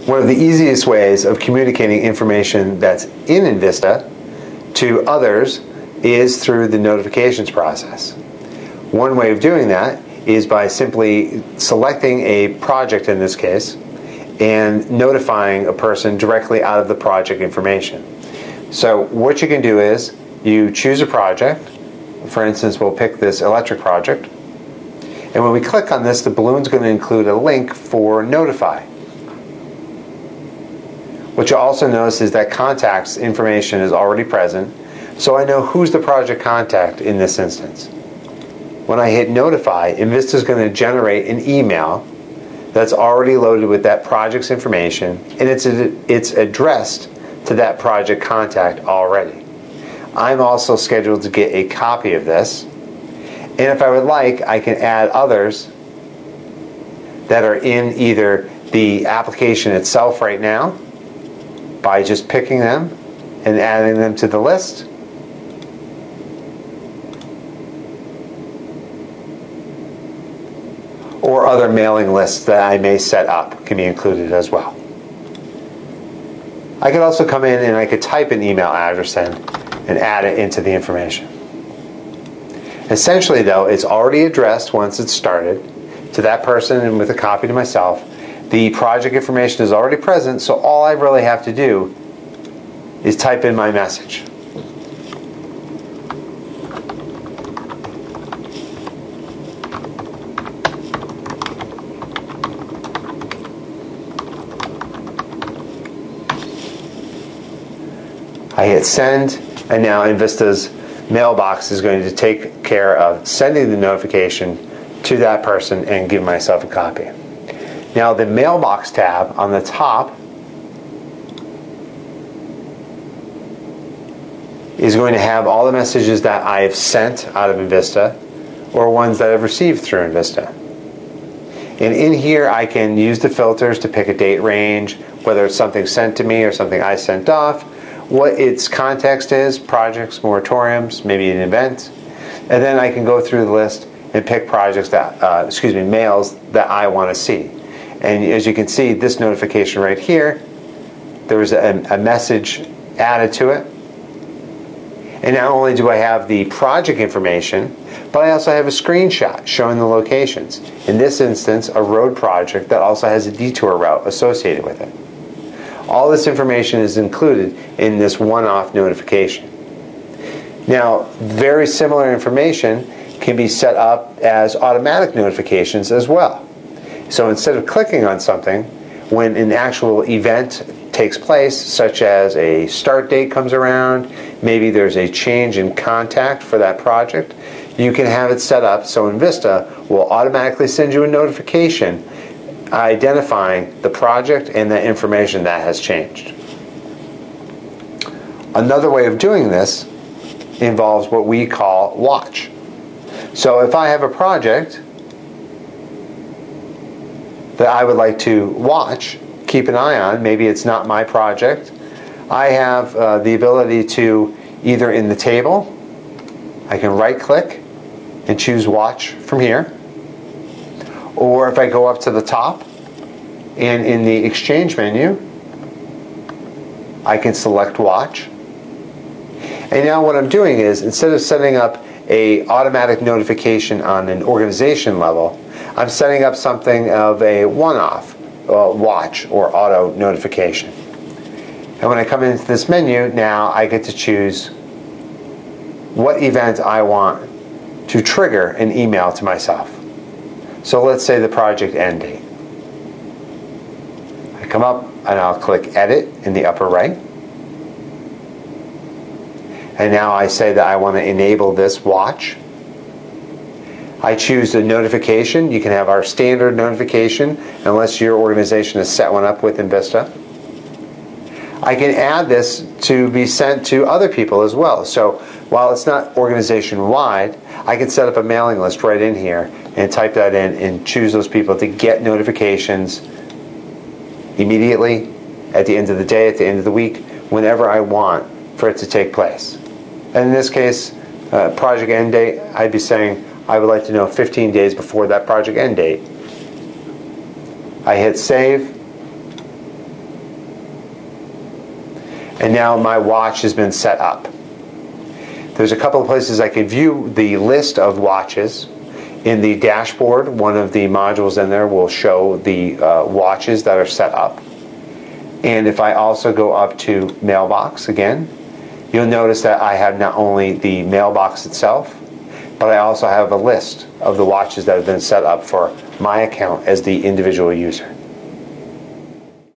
One of the easiest ways of communicating information that's in Envista to others is through the notifications process. One way of doing that is by simply selecting a project in this case and notifying a person directly out of the project information. So what you can do is you choose a project. For instance, we'll pick this electric project. And when we click on this, the balloon's going to include a link for Notify. What you'll also notice is that contacts information is already present, so I know who's the project contact in this instance. When I hit Notify, Envista is going to generate an email that's already loaded with that project's information, and it's addressed to that project contact already. I'm also scheduled to get a copy of this, and if I would like, I can add others that are in either the application itself right now by just picking them and adding them to the list, or other mailing lists that I may set up can be included as well. I could also come in and I could type an email address in and add it into the information. Essentially though, it's already addressed once it's started to that person and with a copy to myself. The project information is already present, so all I really have to do is type in my message. I hit send, and now Envista's mailbox is going to take care of sending the notification to that person and give myself a copy. Now the mailbox tab on the top is going to have all the messages that I have sent out of Envista or ones that I've received through Envista. And in here I can use the filters to pick a date range, whether it's something sent to me or something I sent off, what its context is, projects, moratoriums, maybe an event, and then I can go through the list and pick projects that, mails that I want to see. And as you can see, this notification right here, there was a message added to it. And not only do I have the project information, but I also have a screenshot showing the locations. In this instance, a road project that also has a detour route associated with it. All this information is included in this one-off notification. Now, very similar information can be set up as automatic notifications as well. So instead of clicking on something, when an actual event takes place, such as a start date comes around, maybe there's a change in contact for that project, you can have it set up so Envista will automatically send you a notification identifying the project and the information that has changed. Another way of doing this involves what we call watch. So if I have a project that I would like to watch, keep an eye on, maybe it's not my project, I have the ability to either in the table, I can right click and choose watch from here, or if I go up to the top and in the exchange menu I can select watch. And now what I'm doing is, instead of setting up a automatic notification on an organization level, I'm setting up something of a one-off watch or auto notification. And when I come into this menu, now I get to choose what event I want to trigger an email to myself. So let's say the project end date. I come up and I'll click edit in the upper right. And now I say that I want to enable this watch. I choose the notification. You can have our standard notification unless your organization has set one up with Envista. I can add this to be sent to other people as well. So while it's not organization-wide, I can set up a mailing list right in here and type that in and choose those people to get notifications immediately, at the end of the day, at the end of the week, whenever I want for it to take place. And in this case, project end date, I'd be saying I would like to know 15 days before that project end date. I hit save, And now my watch has been set up. There's a couple of places I can view the list of watches. In the dashboard, one of the modules in there will show the watches that are set up. And if I also go up to mailbox again, you'll notice that I have not only the mailbox itself, but I also have a list of the watches that have been set up for my account as the individual user.